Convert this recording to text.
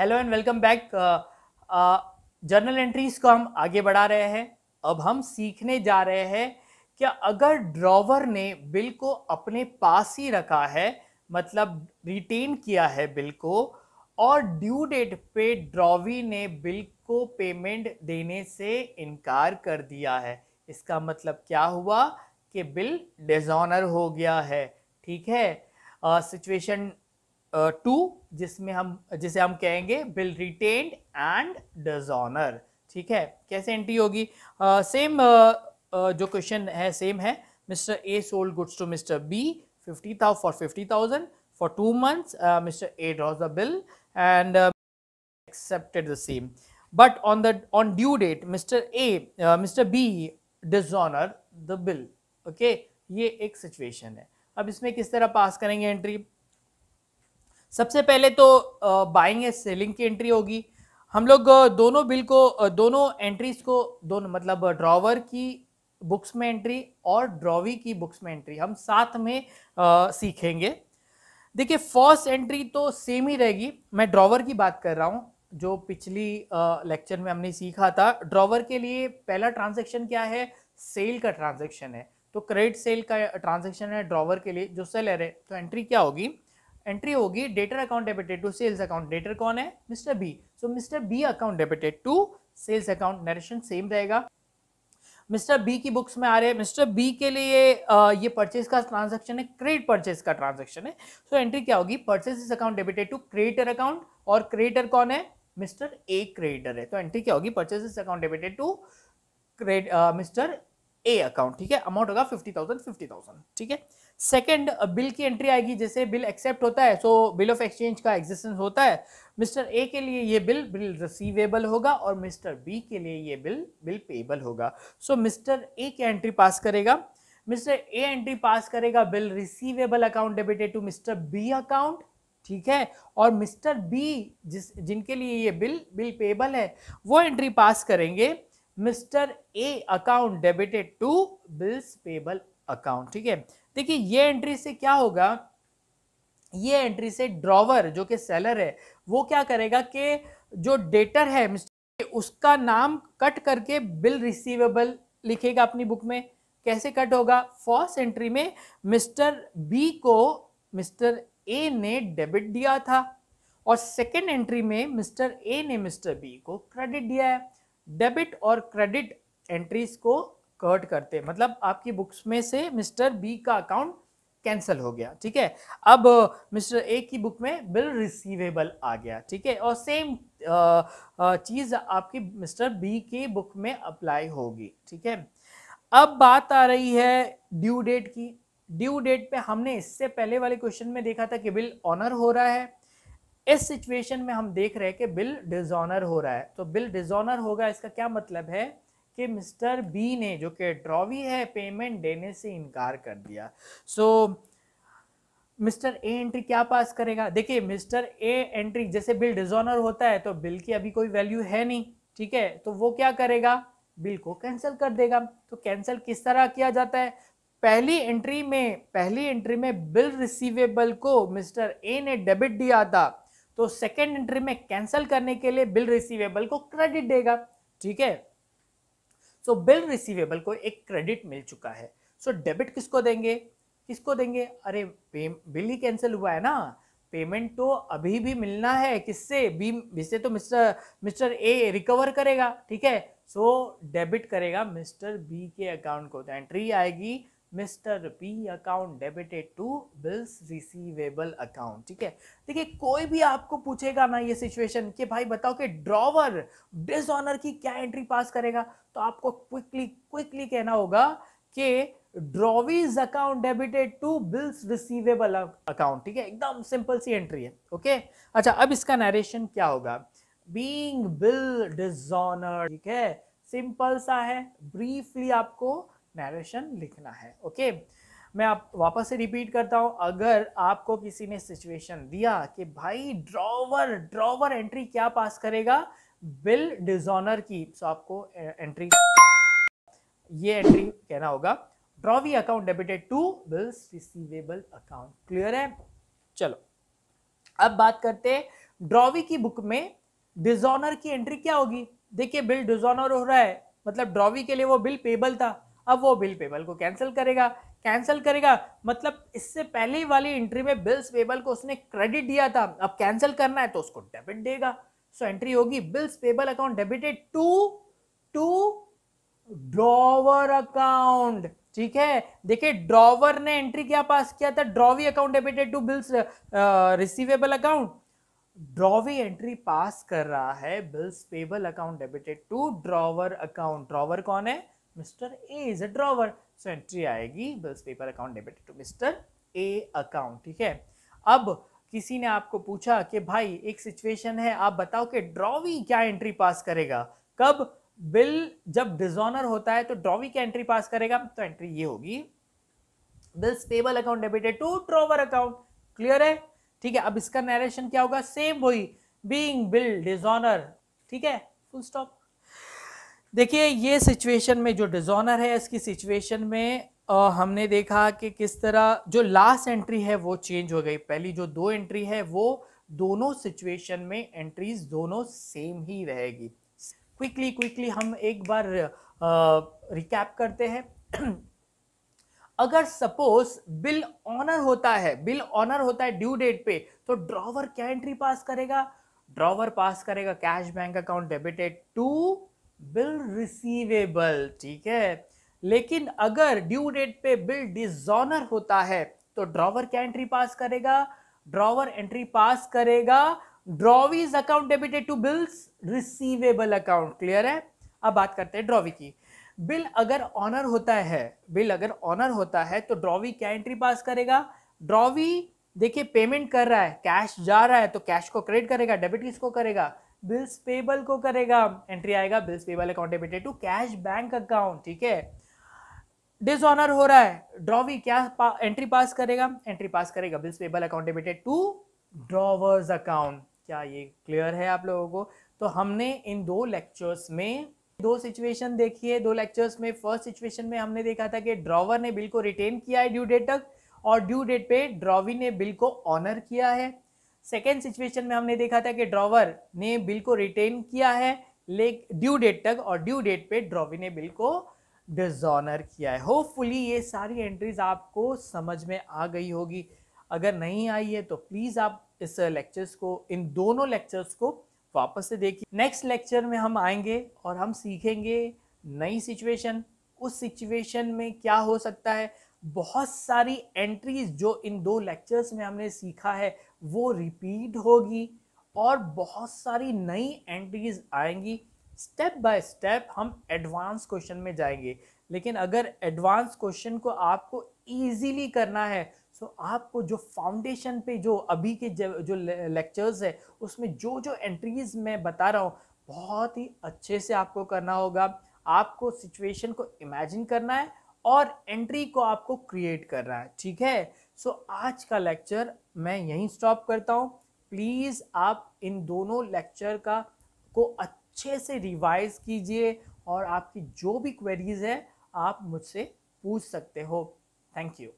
Hello and welcome back. Journal entries को हम आगे बढ़ा रहे हैं। अब हम सीखने जा रहे हैं कि अगर ड्रॉवर ने बिल को अपने पास ही रखा है, मतलब रिटेन किया है बिल को, और ड्यू डेट पे ड्रॉवी ने बिल को पेमेंट देने से इनकार कर दिया है, इसका मतलब क्या हुआ कि बिल डिसऑनर हो गया है। ठीक है। सिचुएशन 2 जिसे हम कहेंगे बिल रिटेन्ड एंड डिसऑनर। ठीक है, कैसे एंट्री होगी? सेम जो क्वेश्चन है सेम है। Mister A sold goods to mister B 50,000 for 2 months. Mr. A draws the bill and accepted the same, but on due date Mr. B dishonor the bill. Okay, ये एक situation है। अब इसमें किस तरह पास करेंगे एंट्री? सबसे पहले तो बाइंग एंड सेलिंग की एंट्री होगी। हम लोग दोनों बिल को दोनों एंट्रीज को दोनों मतलब ड्रॉवर की बुक्स में एंट्री और ड्रॉवी की बुक्स में एंट्री हम साथ में सीखेंगे। देखिए, फर्स्ट एंट्री तो सेम ही रहेगी। मैं ड्रॉवर की बात कर रहा हूँ, जो पिछली लेक्चर में हमने सीखा था। ड्रॉवर के लिए पहला ट्रांजैक्शन क्या है? सेल का ट्रांजैक्शन है। तो क्रेडिट सेल का ट्रांजैक्शन है ड्रॉवर के लिए, जो सेलर है। तो एंट्री क्या होगी? एंट्री होगी debtor account debited to sales account. Debtor कौन है? Mister B. So mister B account debited to sales account. Narration same रहेगा। मिस्टर बी की बुक्स में आ रहे हैं। मिस्टर बी के लिए ये परचेज का ट्रांजैक्शन है, क्रेडिट परचेज का ट्रांजैक्शन है। सो एंट्री क्या होगी? Purchase account debited to creditor account. और क्रेडिटर कौन है? मिस्टर ए क्रेडिटर है। तो एंट्री क्या होगी? Purchase account debited to mister A account. ठीक है, अमाउंट होगा 50,000। ठीक है। सेकंड बिल की एंट्री आएगी। जैसे बिल एक्सेप्ट होता है, सो बिल ऑफ एक्सचेंज का एग्जिस्टेंस होता है। मिस्टर ए के लिए ये बिल रिसीवेबल होगा और मिस्टर बी के लिए ये बिल पेएबल होगा। सो मिस्टर ए की एंट्री पास करेगा। मिस्टर ए एंट्री पास करेगा bill receivable account debited to mister B account. ठीक है। और मिस्टर बी जिनके लिए ये बिल पेएबल है, वो एंट्री पास करेंगे mister A account debited to bills payable account. ठीक है। देखिए, ये एंट्री से क्या होगा? ये एंट्री से ड्रॉवर जो कि सेलर है, वो क्या करेगा कि जो डेटर है मिस्टर, उसका नाम कट करके बिल रिसीवेबल लिखेगा अपनी बुक में। कैसे कट होगा? फर्स्ट एंट्री में मिस्टर बी को मिस्टर ए ने डेबिट दिया था, और सेकेंड एंट्री में मिस्टर ए ने मिस्टर बी को क्रेडिट दिया है। डेबिट और क्रेडिट एंट्रीज को कट करते, मतलब आपकी बुक्स में से मिस्टर बी का अकाउंट कैंसिल हो गया। ठीक है। अब मिस्टर ए की बुक में बिल रिसीवेबल आ गया। ठीक है। और सेम चीज आपकी मिस्टर बी की बुक में अप्लाई होगी। ठीक है। अब बात आ रही है ड्यू डेट की। ड्यू डेट पे हमने इससे पहले वाले क्वेश्चन में देखा था कि बिल ऑनर हो रहा है। इस सिचुएशन में हम देख रहे हैं कि बिल डिसऑनर हो रहा है। तो बिल डिसऑनर होगा, इसका क्या मतलब है कि मिस्टर बी ने, जो कि ड्रॉवी है, पेमेंट देने से इनकार कर दिया। सो मिस्टर ए एंट्री क्या पास करेगा? देखिए, मिस्टर ए एंट्री, जैसे बिल डिसऑनर होता है तो बिल की अभी कोई वैल्यू है नहीं। ठीक है। तो वो क्या करेगा? बिल को कैंसिल कर देगा। तो कैंसिल किस तरह किया जाता है? पहली एंट्री में बिल रिसीवेबल को मिस्टर ए ने डेबिट दिया था, तो सेकेंड एंट्री में कैंसिल करने के लिए बिल रिसीवेबल को क्रेडिट देगा। ठीक है। सो बिल रिसीवेबल को एक क्रेडिट मिल चुका है। सो डेबिट किसको देंगे? अरे बिल ही कैंसिल हुआ है ना, पेमेंट तो अभी भी मिलना है। किससे? बी से तो मिस्टर ए रिकवर करेगा। ठीक है। सो डेबिट करेगा मिस्टर बी के अकाउंट को। तो एंट्री आएगी mister B account debited to bills receivable account. ठीक है। देखिए, कोई भी आपको पूछेगा ना ये सिचुएशन कि भाई बताओ कि ड्रॉवर डिसऑनर की क्या एंट्री पास करेगा, तो आपको क्विकली कहना होगा कि drawee's account debited to bills receivable account. ठीक है, एकदम सिंपल सी एंट्री है। ओके। अच्छा, अब इसका नरेशन क्या होगा? Being bill dishonour. ठीक है, सिंपल सा है। ब्रीफली आपको नरेशन लिखना है। ओके। मैं आप वापस से रिपीट करता हूं। अगर आपको किसी ने सिचुएशन दिया कि भाई ड्रॉवर एंट्री क्या पास करेगा? बिल डिसऑनर की, तो आपको एंट्री, ये एंट्री कहना होगा drawee account debited to bills receivable account. Clear है? चलो, अब बात करते हैं ड्रॉवी की बुक में डिसऑनर की एंट्री क्या होगी? देखिए बिल डिसऑनर हो रहा है, मतलब ड्रॉवी के लिए वो बिल पेबल था, अब वो बिल पेबल को कैंसिल करेगा, मतलब इससे पहले वाली एंट्री में बिल्स पेबल को उसने क्रेडिट दिया था, अब कैंसिल करना है तो उसको डेबिट देगा। सो एंट्री होगी bills payable account debited to drawer account. ठीक है, देखिए ड्रॉवर ने एंट्री क्या पास किया था? Drawee account debited to bills receivable account. Drawee entry pass कर रहा है bills payable account debited to drawer account. Drawer कौन है? Mister A is a drawer, so entry आएगी bills payable account debited to mister A account. ठीक है, अब किसी ने आपको पूछा कि भाई एक सिचुएशन है, आप बताओ कि ड्रॉवी क्या एंट्री पास करेगा? कब? बिल जब डिसऑनर होता है तो ड्रॉवी क्या एंट्री पास करेगा? तो एंट्री ये होगी bills payable account debited to drawer account. Clear है? ठीक है, अब इसका नरेशन क्या होगा? सेम वही, बीइंग बिल डिसऑनर। ठीक है, फुल स्टॉप। देखिए ये सिचुएशन में जो डिसऑनर है, इसकी सिचुएशन में हमने देखा कि किस तरह जो लास्ट एंट्री है वो चेंज हो गई। पहली जो दो एंट्री है वो दोनों सिचुएशन में एंट्रीज दोनों सेम ही रहेगी। क्विकली हम एक बार रिकैप करते हैं। अगर सपोज बिल ऑनर होता है ड्यू डेट पे, तो ड्रॉवर क्या एंट्री पास करेगा? ड्रॉवर पास करेगा cash bank account debited to bill receivable. ठीक है, लेकिन अगर ड्यू डेट पे बिल डिसऑनर होता है तो ड्रॉवर क्या एंट्री पास करेगा? ड्रॉवर एंट्री पास करेगा drawee's account debited to bills receivable account. Clear है? अब बात करते हैं ड्रॉवी की। बिल अगर ऑनर होता है तो ड्रॉवी क्या एंट्री पास करेगा? ड्रॉवी देखिए पेमेंट कर रहा है, कैश जा रहा है तो कैश को क्रेडिट करेगा, डेबिट किसको करेगा? बिल्स पेबल को करेगा। एंट्री आएगा bills payable account debited to cash bank account. ठीक है, डिसऑनर हो रहा है, ड्रॉवी क्या एंट्री पास करेगा? एंट्री पास करेगा bills payable account debited to drawer's account. क्या ये क्लियर है आप लोगों को? तो हमने इन दो लेक्चर्स में दो सिचुएशन देखी है। दो लेक्चर्स में फर्स्ट सिचुएशन में हमने देखा था कि ड्रॉवर ने बिल को रिटेन किया है ड्यू डेट तक, और ड्यू डेट पे ड्रॉवी ने बिल को ऑनर किया है। सेकेंड सिचुएशन में हमने देखा था कि ड्रॉवर ने बिल को रिटेन किया है ड्यू डेट तक, और ड्यू डेट पे ड्रॉवी ने बिल को डिसऑनर किया है। होपफुली ये सारी एंट्रीज आपको समझ में आ गई होगी। अगर नहीं आई है तो प्लीज आप इस लेक्चर्स को, इन दोनों लेक्चर्स को वापस से देखिए। नेक्स्ट लेक्चर में हम आएंगे और हम सीखेंगे नई सिचुएशन। उस सिचुएशन में क्या हो सकता है, बहुत सारी एंट्रीज जो इन दो लेक्चर्स में हमने सीखा है वो रिपीट होगी, और बहुत सारी नई एंट्रीज आएंगी। स्टेप बाय स्टेप हम एडवांस क्वेश्चन में जाएंगे। लेकिन अगर एडवांस क्वेश्चन को आपको इजीली करना है तो आपको जो फाउंडेशन पे जो अभी के जो लेक्चर्स है उसमें जो जो एंट्रीज मैं बता रहा हूँ बहुत ही अच्छे से आपको करना होगा। आपको सिचुएशन को इमेजिन करना है और एंट्री को आपको क्रिएट करना है। ठीक है, सो आज का लेक्चर मैं यहीं स्टॉप करता हूँ। प्लीज़ आप इन दोनों लेक्चर को अच्छे से रिवाइज कीजिए, और आपकी जो भी क्वेरीज है आप मुझसे पूछ सकते हो। Thank you.